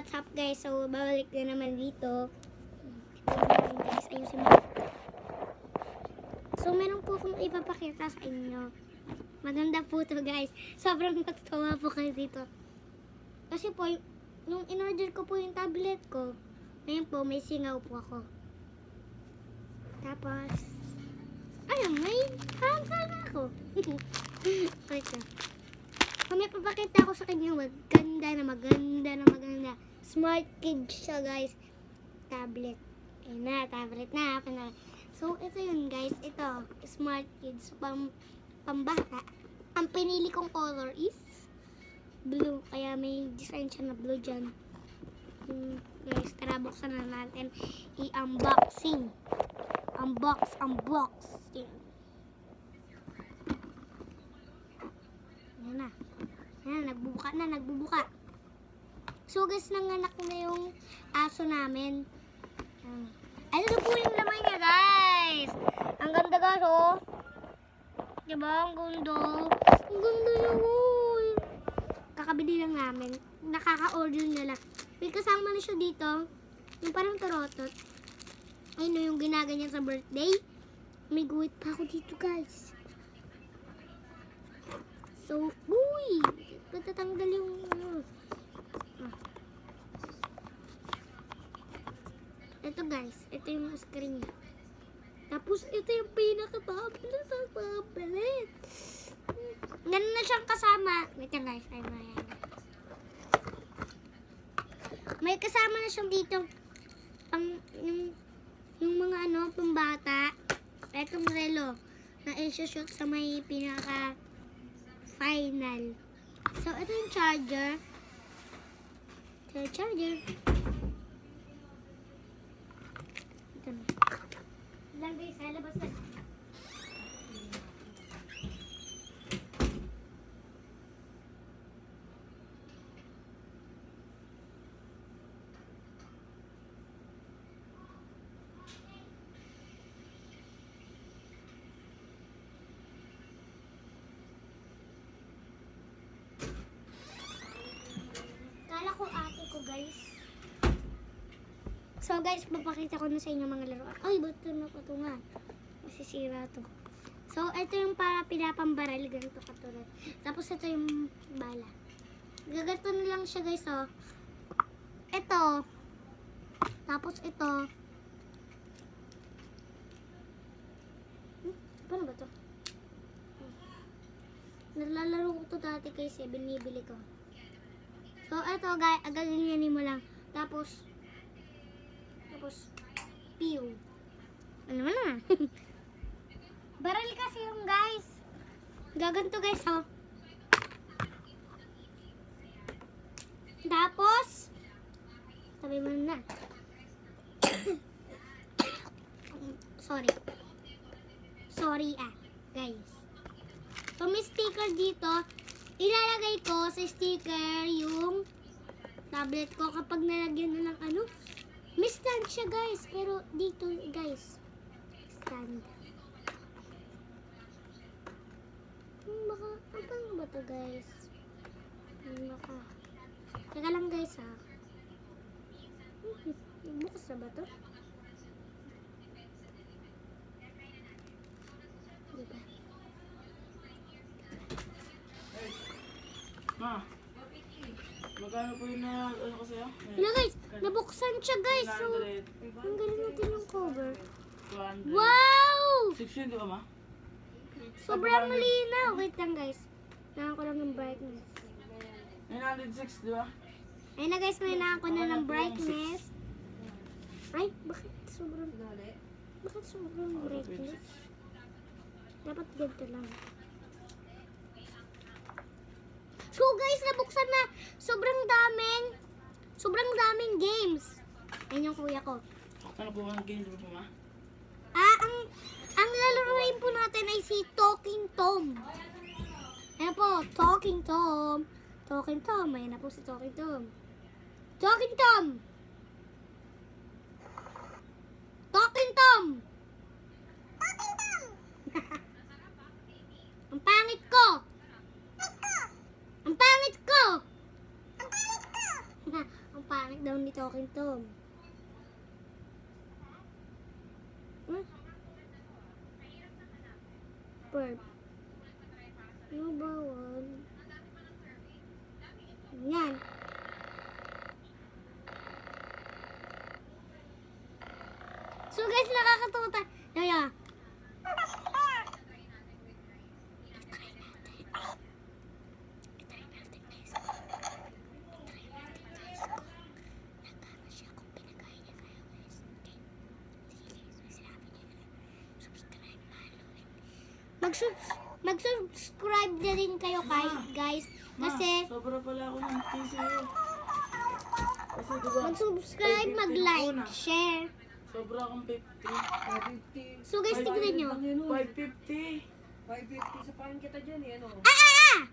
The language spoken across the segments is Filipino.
what's up guys? So, babalik na naman dito. Guys, ayusin mo. So, meron po akong ipapakita sa inyo. Maganda po to guys. Sobrang nagtawa po kayo dito. Kasi po, nung in-order ko po yung tablet ko, ngayon po, may singaw po ako. Tapos, ayun, may hansal na ako. Wait lang. Kung may papakita ko sa kanya, maganda. Smart kid siya guys. Tablet. Ayun na, tablet na. So, ito yun guys. Ito, smart kids. Pambata. Ang pinili kong color is blue. Kaya may design siya na blue dyan. Guys, tara buksan na natin. I-unboxing. Unbox. Yan na. Yan, nagbubuka. So guys, nanganak na yung aso namin. Ano na po yung laman niya guys? Ang ganda guys oh. Diba? Ang ganda. Ang ganda niya oh. Kakabili lang namin. Nakaka-order na lang. May kasama na siya dito. Yung parang tarotot. Ayun no, yung ginaganyan sa birthday. May guhit pa ako dito guys. So, uy! Patatanggal yung Ito guys, ito yung screen niya. Tapos ito yung pinaka-tablet. Ganun na siyang kasama. Wait lang guys, may kasama na siyang dito yung mga pambata. Itong relo na i-shoot sa may pinaka-final. So, ito yung charger. Ito na. Lang guys, labas na. Kala ko ate ko guys. So guys, papakita ko na sa inyo mga laruan. Ay, ba't ito napatungan? Masisira to. So, ito yung para pinapambaril. Ganito katulad. Tapos ito yung bala. Gagato na lang siya guys, oh. Ito. Tapos ito. Paano ba to? Nalalaro ko to dati kasi binibili ko. So, ito guys, gaganyanin mo lang. Tapos, pew. Ano na? Baril kasi yung guys. Gaganto guys, oh. Tapos, sabi mo na. Sorry guys. So, may sticker dito. Ilalagay ko sa sticker yung tablet ko kapag nalagyan na ng may stand siya guys, pero dito guys, stand. Ano ba to guys? Teka lang guys ha. Bukas na ba to? Diba? Ma, magkano po yun na ko sa'yo? Hello guys, nabuksan siya guys. So, 900. ang galing natin yung cover. 200. Wow! 6 yun, di ba ma? Sobrang linaw. Wait lang guys. Nahan ko lang ng brightness. 906, di ba? Ayun na guys, may nahan ko na ng brightness. Ay, bakit sobrang brightness? Dapat ganito lang. So guys, nabuksan na. Sobrang daming games. Ayun yung kuya ko. Ano po ang game, di ba po ma? Ang lalaroin po natin ay si Talking Tom. Ayan po, Talking Tom. Ayan na po si Talking Tom. Talking Tom! Ang pangit ko! Ang pangit ko! Ang pangit pangit daw ni Talking Tom. Huh? Perp. Ano bawal? Yan. So guys, nakakatuta. Kaya, mag-subscribe na rin kayo guys. Kasi, Sobra pala ako ng TCU. Kasi diba, mag-subscribe, mag-like, share. sobra akong 50. 550. So guys, tignan nyo. 550. 550 sa pahan kita dyan eh, ano?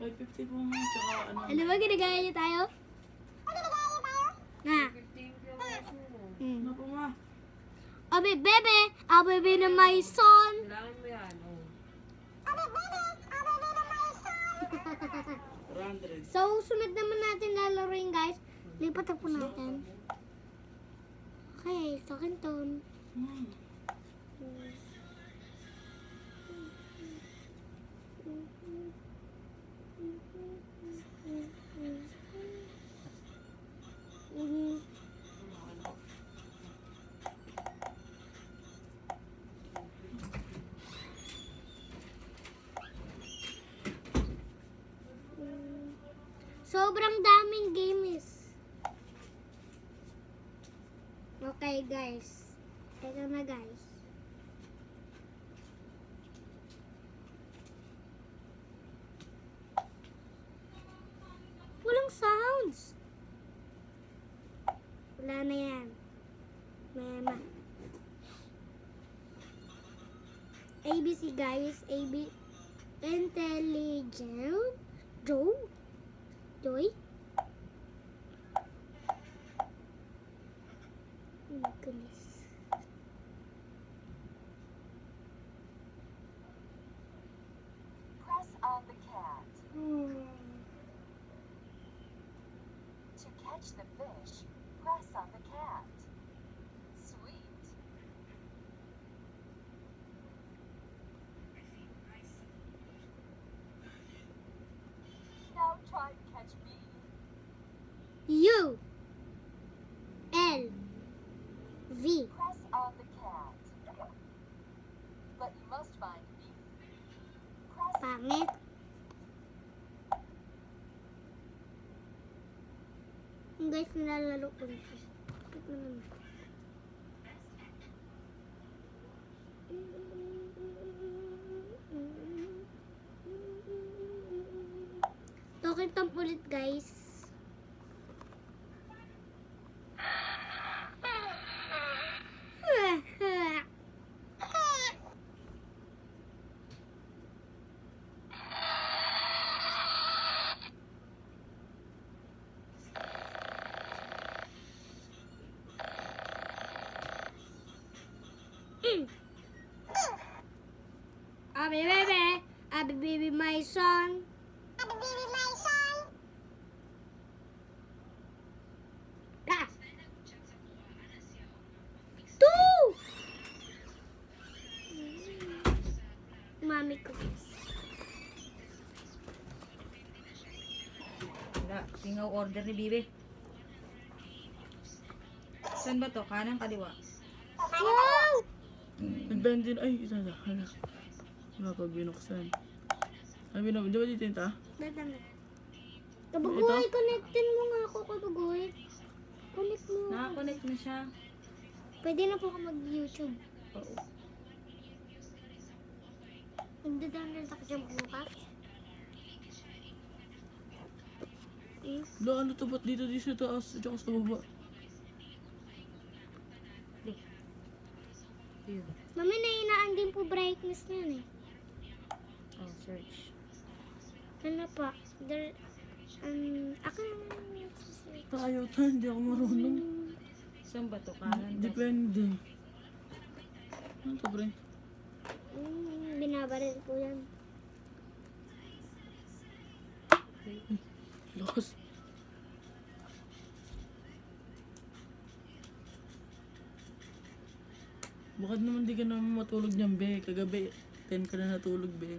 550 po nga, tsaka ano. Alam ba, ginagaya niyo tayo? Na. 15 yung oso mo. Ano po nga? Bebe na my son. Kailangan mo yan, oh. 400. So, sunod naman natin lalaroin guys. Lipat po natin. Okay, Talking Tom. Hmm. Mhm. Sobrang daming games. Okay guys. Ito na guys. Walang sounds. Wala na yan. Mema. ABC guys. Intelligent. Joy? Oh my goodness. Press on the cat. Hmm. To catch the fish, press on the cat. Sweet. Now try to catch me. U L V. Press on the cat. But you must find me. Press Pangit. Guys, nilalaro ko nito. Bakit naman? Talking Tom ulit guys. Abi baby my son. Abi baby my son. Ah. Two. Mami ko. Wala, singaw order ni Bibi. Saan ba to? Kanan, kaliwa? Wow! Nag-bend din. Ay, isa na. Hala. Diba pag binuksan? Ay, di ba dito yung ta? Dadami. Kabagoy, connectin mo nga ako, kabagoy. Connect mo. Nakakonect na siya. Pwede na po ako mag-YouTube. Oo. Nagdadownload ako dyan bukas. Lo, ano to? Ba't dito sa taas? Diyan sa baba. Yun. Mami, nainaan din po brightness niyan eh. Oh, search. Ano pa? Ako Tayo ta, hindi ako marunong. Saan ba to? Kanan ba? Depende. Ano to, pre? binabaril po yan. Lakas. Bakit naman di ka naman matulog niyan, be? Kagabi, 10 ka na natulog, be.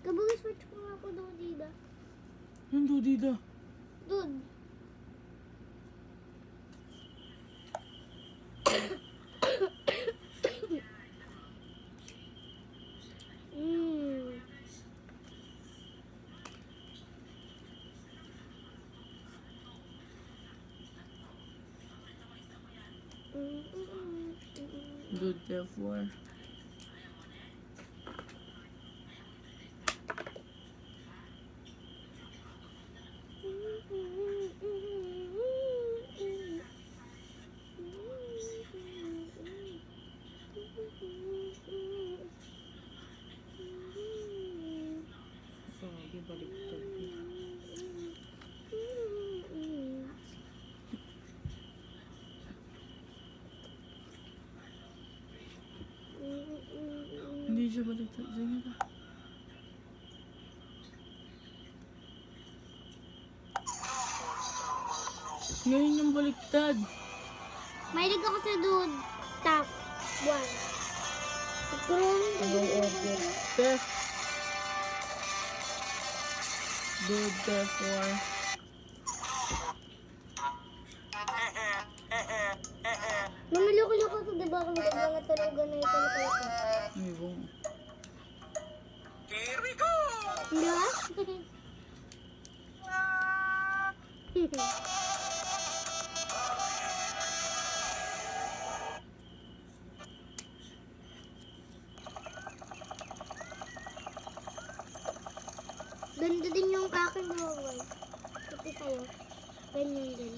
Kabang switch ko nga ako daw dida. Yung dudida. Dude. Mm. Dude, F4. Grabe, baliktad. Hindi siya baliktad. Sige ka. Ngayon yung baliktad. Mahilig ako sa dude. Top 1. Pagkaroon. Anong order? Tef. Dude, F4. Mamiloko-loko ko, diba? Kung mga tulugan na ito nakalako. May bong. Hindi ba? Ganda din yung aking drawing. Pati sa'yo. Ganyan din.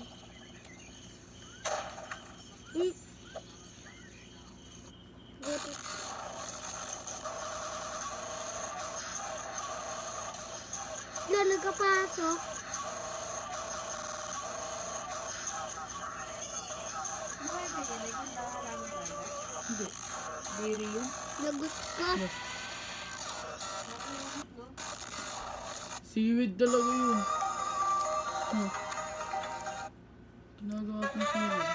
Buti. Wala, nagkapasok. Hindi. Diri yun. Lagot ka. Seaweed talaga yun. Oh. Ginagawa kong seaweed.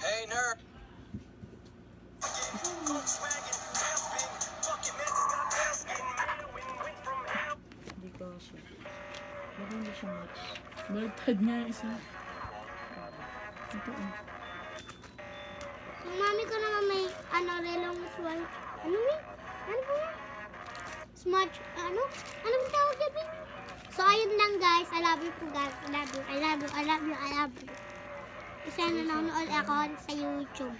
Hey, nerd. Hindi ko siya. Baka hindi siya match. Baliktad nga yung isa. Ito oh. Yung mami ko naman may relong swal. Ano ba? Ano ba yan? Smart, ano? Ano ba tawag yan, Bi? So, ayun lang guys. I love you po guys. I love you. I love you. I love you. I love you. Isa na nanonood ako sa YouTube.